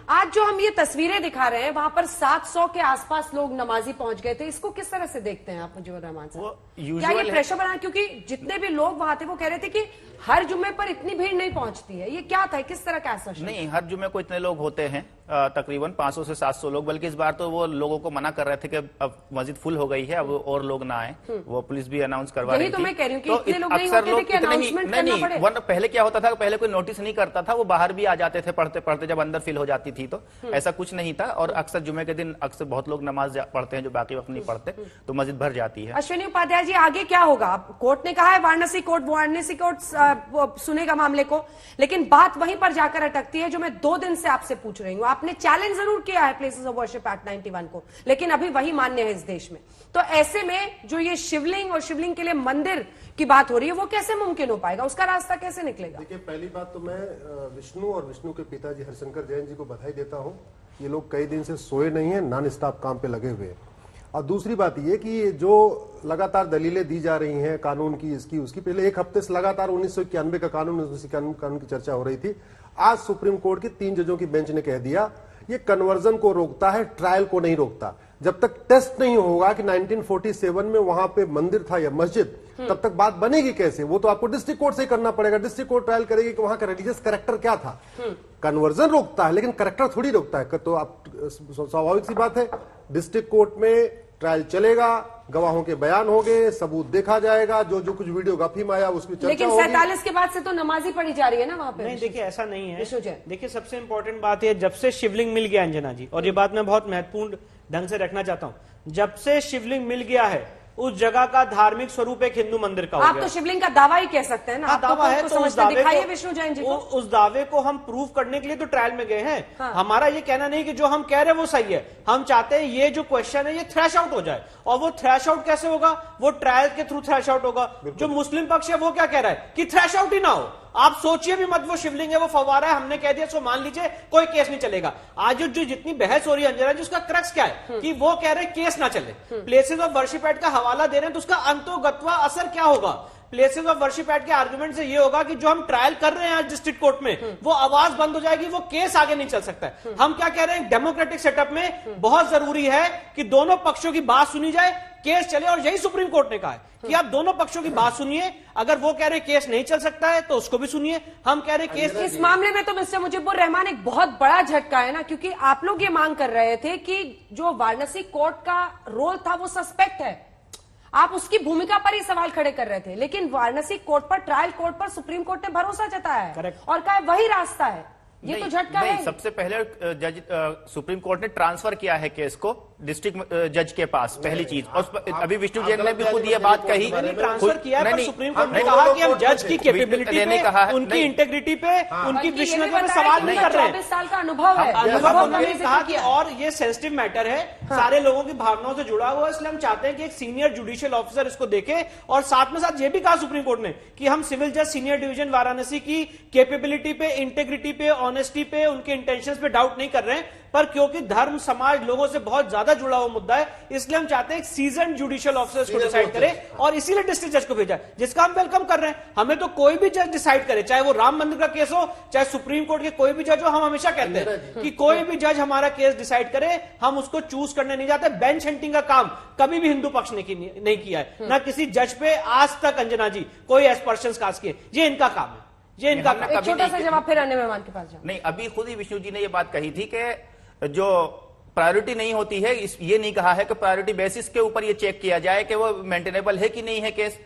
आज जो हम ये तस्वीरें दिखा रहे हैं वहां पर 700 के आसपास लोग नमाजी पहुंच गए थे, इसको किस तरह से देखते हैं आप मुजीबुर रहमान साहब? क्या ये प्रेशर बना? क्योंकि जितने भी लोग वहां थे वो कह रहे थे कि हर जुम्मे पर इतनी भीड़ नहीं पहुंचती है, ये क्या था, किस तरह का एहसास? नहीं, हर जुम्मे को इतने लोग होते हैं, तकरीबन 500 से 700 लोग, बल्कि इस बार तो वो लोगों को मना कर रहे थे कि अब मस्जिद फुल हो गई है, अब और लोग ना आए। वो पुलिस भी अनाउंस करवा रही थी। तो मैं कह रही हूं कि इतने लोग नहीं होते थे कि अनाउंसमेंट करना पड़े। वरना पहले क्या होता था, पहले कोई नोटिस नहीं करता था, वो बाहर भी आ जाते थे पढ़ते पढ़ते, जब अंदर फिल हो जाती थी तो ऐसा कुछ नहीं था। और अक्सर जुम्मे के दिन अक्सर बहुत लोग नमाज पढ़ते हैं जो बाकी वक्त नहीं पढ़ते, तो मस्जिद भर जाती है। अश्विनी उपाध्याय जी, आगे क्या होगा? कोर्ट ने कहा है, वाराणसी कोर्ट सुनेगा मामले को, लेकिन बात वहीं पर जाकर अटकती है जो मैं 2 दिन से आपसे पूछ रही हूं। आपने चैलेंज जरूर किया है प्लेसेस ऑफ वर्शिप एक्ट 91 को, लेकिन अभी वही मान्य है इस देश में। तो ऐसे में जो ये शिवलिंग और शिवलिंग के लिए मंदिर की बात हो रही है, वो कैसे मुमकिन हो पाएगा? उसका रास्ता कैसे निकलेगा? देखिए, पहली बात तो मैं विष्णु और विष्णु के पिताजी हरिशंकर जैन जी को बधाई देता हूं। ये लोग कई दिन से सोए नहीं है, नॉन स्टॉप काम पे लगे हुए हैं। और दूसरी बात ये कि जो लगातार दलीलें दी जा रही हैं कानून की, इसकी उसकी, पहले 1 हफ्ते से लगातार 1991 का कानून, 1991 कानून की चर्चा हो रही थी। आज सुप्रीम कोर्ट की 3 जजों की बेंच ने कह दिया ये कन्वर्जन को रोकता है, ट्रायल को नहीं रोकता। जब तक टेस्ट नहीं होगा कि 1947 में वहां पे मंदिर था या मस्जिद, तब तक बात बनेगी कैसे? वो तो आपको डिस्ट्रिक्ट कोर्ट से ही करना पड़ेगा। डिस्ट्रिक्ट कोर्ट ट्रायल करेगी कि वहां का रिलीजियस कैरेक्टर क्या था। कन्वर्जन रोकता है लेकिन कैरेक्टर थोड़ी रोकता है। तो आप स्वाभाविक सी बात है, डिस्ट्रिक्ट कोर्ट में ट्रायल चलेगा, गवाहों के बयान होंगे, सबूत देखा जाएगा, जो जो कुछ वीडियोग्राफी में आया उसकी चर्चा लेकिन होगी। 47 के बाद से तो नमाजी पढ़ी जा रही है ना वहां पे? नहीं, देखिए ऐसा नहीं है। देखिए, सबसे इंपॉर्टेंट बात है, जब से शिवलिंग मिल गया अंजना जी, और ये बात मैं बहुत महत्वपूर्ण ढंग से रखना चाहता हूं, जब से शिवलिंग मिल गया है उस जगह का धार्मिक स्वरूप एक हिंदू मंदिर का हो गया। आप तो शिवलिंग का दावा ही कह सकते हैं ना? आप दावा है, तो विष्णु जैन जी को उस दावे को हम प्रूव करने के लिए तो ट्रायल में गए हैं। हमारा ये कहना नहीं कि जो हम कह रहे हैं वो सही है। हम चाहते हैं ये जो क्वेश्चन है ये थ्रैश आउट हो जाए। और वो थ्रैश आउट कैसे होगा? वो ट्रायल के थ्रू थ्रैश आउट होगा। जो मुस्लिम पक्ष है वो क्या कह रहा है कि थ्रैश आउट ही ना हो, आप सोचिए भी मत, वो शिवलिंग है, वो फव्वारा है, हमने कह दिया सो मान लीजिए, कोई केस नहीं चलेगा। आज जो जितनी बहस हो रही है अंजना जी, उसका क्रक्स क्या है कि वो कह रहे हैं केस ना चले। प्लेसेस ऑफ वर्शिप एक्ट का हवाला दे रहे हैं, तो उसका अंतोगत्वा असर क्या होगा? प्लेसेस ऑफ वर्शिप एक्ट के आर्गुमेंट से ये होगा कि जो हम ट्रायल कर रहे हैं आज डिस्ट्रिक्ट कोर्ट में, वो आवाज बंद हो जाएगी, वो केस आगे नहीं चल सकता है। हम क्या कह रहे हैं, डेमोक्रेटिक सेटअप में बहुत जरूरी है कि दोनों पक्षों की बात सुनी जाए, केस चले। और यही सुप्रीम कोर्ट ने कहा है कि आप दोनों पक्षों की बात सुनिए। अगर वो कह रहे केस नहीं चल सकता है तो उसको भी सुनिए। हम कह रहे केस, इस मामले में तो मिस्टर मुजीबुर रहमान एक बहुत बड़ा झटका है ना, क्योंकि आप लोग ये मांग कर रहे थे कि जो वाराणसी कोर्ट का रोल था वो सस्पेक्ट है, आप उसकी भूमिका पर ही सवाल खड़े कर रहे थे। लेकिन वाराणसी कोर्ट पर, ट्रायल कोर्ट पर सुप्रीम कोर्ट ने भरोसा जताया है और कहा वही रास्ता है। ये तो झटका है। सबसे पहले जज सुप्रीम कोर्ट ने ट्रांसफर किया है केस को डिस्ट्रिक्ट जज के पास, पहली चीज। और अभी विष्णु जैन ने भी खुद ये बात कही, ट्रांसफर किया है, पर सुप्रीम कोर्ट ने कहा कि हम जज की कैपेबिलिटी पे, उनकी इंटेग्रिटी पे, उनकी विश्वसनीयता पे सवाल नहीं कर रहे हैं। 24 साल का अनुभव है, उन्होंने कहा कि और ये सेंसिटिव मैटर है, सारे लोगों की भावनाओं से जुड़ा हुआ है, इसलिए हम चाहते हैं कि एक सीनियर जुडिशियल ऑफिसर इसको देखे। और साथ में साथ ये भी कहा सुप्रीम कोर्ट ने कि हम सिविल जज सीनियर डिवीजन वाराणसी की कैपेबिलिटी पे, इंटेग्रिटी पे, ऑनेस्टी पे, उनके इंटेंशंस पे डाउट नहीं कर रहे हैं, पर क्योंकि धर्म समाज लोगों से बहुत ज्यादा जुड़ा हुआ मुद्दा है, इसलिए हम चाहते हैं एक सीजन जुडिशियल ऑफिसर को डिसाइड करे, और इसीलिए डिस्ट्रिक्ट जज को भेजा, जिसका हम वेलकम कर रहे हैं। हमें तो कोई भी जज डिसाइड करे, चाहे वो राम मंदिर का केस हो, चाहे सुप्रीम कोर्ट के कोई भी जज हो, हम हमेशा कहते हैं कि कोई भी जज हमारा केस डिसाइड करे, हम उसको चूज करने नहीं जाते। बेंच हंटिंग का काम कभी भी हिंदू पक्ष ने नहीं किया है, ना किसी जज पे आज तक अंजना जी कोई एस्पर्शन कास्ट किए। ये इनका काम है, ये इनका काम। एक छोटा सा जवाब फिर अन्य मेहमान के पास जाओ। नहीं, अभी खुद ही विष्णु जी ने ये बात कही थी कि जो प्रायोरिटी नहीं होती है, ये नहीं कहा है कि प्रायोरिटी बेसिस के ऊपर ये चेक किया जाए कि वो मेंटेनेबल है कि नहीं है केस।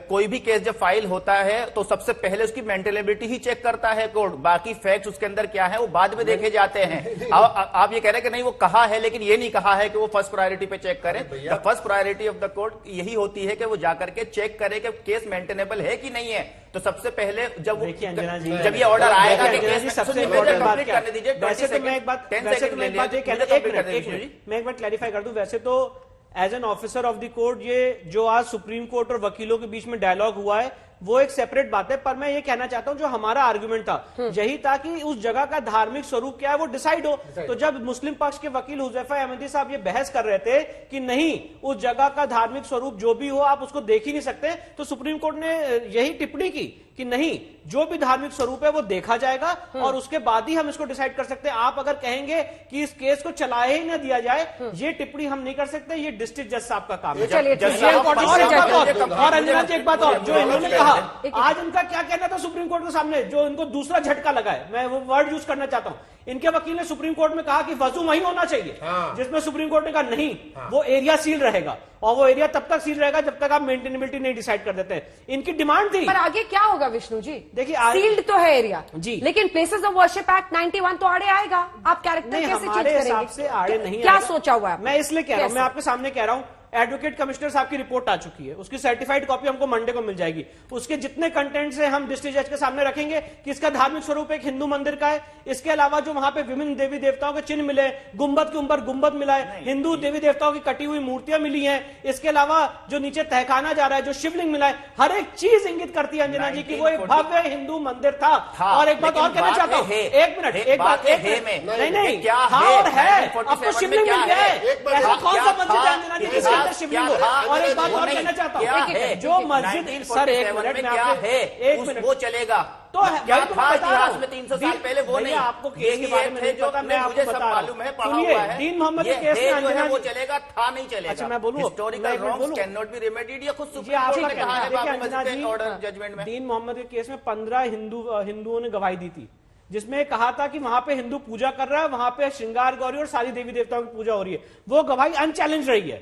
कोई भी केस जब फाइल होता है तो सबसे पहले उसकी मेंटेनेबिलिटी ही चेक करता है कोर्ट, बाकी फैक्ट्स उसके अंदर क्या है वो बाद में देखे जाते हैं। आप ये कह रहे हैं कि नहीं वो कहा है, लेकिन ये नहीं कहा है कि वो फर्स्ट प्रायोरिटी पे चेक करें। The first priority of the court यही होती है कि वो जाकर के चेक करे कि केस मेंटेनेबल है कि नहीं है। तो सबसे पहले जब ये ऑर्डर आएगा कि केस सबसे कंप्लीट करने दीजिए। वैसे तो मैं एक बात क्लैरिफाई कर दूं, वैसे तो as an officer of the court ये जो आज सुप्रीम कोर्ट और वकीलों के बीच में डायलॉग हुआ है वो एक सेपरेट बात है, पर मैं ये कहना चाहता हूं जो हमारा आर्गुमेंट था यही था कि उस जगह का धार्मिक स्वरूप क्या है वो डिसाइड हो। तो जब मुस्लिम पक्ष के वकील हुजैफा अहमदी साहब ये बहस कर रहे थे कि नहीं उस जगह का धार्मिक स्वरूप जो भी हो आप उसको देख ही नहीं सकते, तो सुप्रीम कोर्ट ने यही टिप्पणी की कि नहीं, जो भी धार्मिक स्वरूप है वो देखा जाएगा और उसके बाद ही हम इसको डिसाइड कर सकते हैं। आप अगर कहेंगे कि इस केस को चलाए ही ना दिया जाए, ये टिप्पणी हम नहीं कर सकते, ये डिस्ट्रिक्ट जज साहब का काम है। चलिए, जज ठीक साहब, है। और अंजना जी एक बात और, जो इन्होंने कहा, आज इनका क्या कहना था सुप्रीम कोर्ट के सामने, जो इनको दूसरा झटका लगा है, मैं वो वर्ड यूज करना चाहता हूं। इनके वकील ने सुप्रीम कोर्ट में कहा कि वजू वही होना चाहिए, जिसमें सुप्रीम कोर्ट ने कहा नहीं, वो एरिया सील रहेगा, और वो एरिया तब तक सील रहेगा जब तक आप मेंटेनेबिलिटी नहीं डिसाइड कर देते हैं। इनकी डिमांड थी। पर आगे क्या होगा विष्णु जी? देखिए, सील्ड तो है एरिया जी, लेकिन प्लेसेस ऑफ वर्शिप एक्ट 91 तो आड़े आएगा। आप कैरेक्टर कैसे चेंज हमारे करेंगे? हिसाब से आड़े नहीं क्या आएगा। सोचा हुआ है? मैं इसलिए कह रहा हूं, मैं आपके सामने कह रहा हूं, एडवोकेट कमिश्नर साहब की रिपोर्ट आ चुकी है, उसकी सर्टिफाइड कॉपी हमको मंडे को मिल जाएगी। उसके जितने कंटेंट्स हैं हम डिस्ट्रिक्ट जज के सामने रखेंगे कि इसका धार्मिक स्वरूप एक हिंदू मंदिर का है। इसके अलावा जो वहां पे विभिन्न देवी देवताओं के चिन्ह मिले, गुंबद के ऊपर गुंबद मिला है, हिंदू देवी देवताओं की कटी हुई मूर्तियां मिली हैं, इसके अलावा जो नीचे तहखाना जा रहा है, जो शिवलिंग मिला है, हर एक चीज इंगित करती है अंजना जी की वो एक भव्य हिंदू मंदिर था। और एक बात और कहना चाहता हूँ, एक मिनट, एक बात, नहीं क्या और है, आपको शिवलिंग मिल गया है, ऐसा कौन सा मंदिर है अंजना जी जिसके अंदर शिवलिंग हो? और एक बात और कहना चाहता हूं, जो मस्जिद, सर एक मिनट में क्या है, एक मिनट, वो चलेगा तो क्या था इतिहास में 300 साल पहले, वो नहीं। आपको केस के बारे में नहीं पता, मैं आपको मुझे सब बता मालूम है, पढ़ा सुनिए, हुआ है। दीन मोहम्मद के केस में जो है अंजना वो जी, चलेगा, था नहीं चलेगा। अच्छा मैं बोलूं, historical wrongs can not be remedied, ये खुद जी सुप्रीम कोर्ट आपका ने कहा है देखिए बाबरी अंजना मस्जिद जी, के ऑर्डर जजमेंट में। दीन मोहम्मद के केस में 15 हिंदुओं ने गवाही दी थी, जिसमें कहा था कि वहां पे हिंदू पूजा कर रहा है, वहां पे श्रृंगार गौरी और सारी देवी देवताओं की पूजा हो रही है। वो गवाही अनचैलेंज रही है।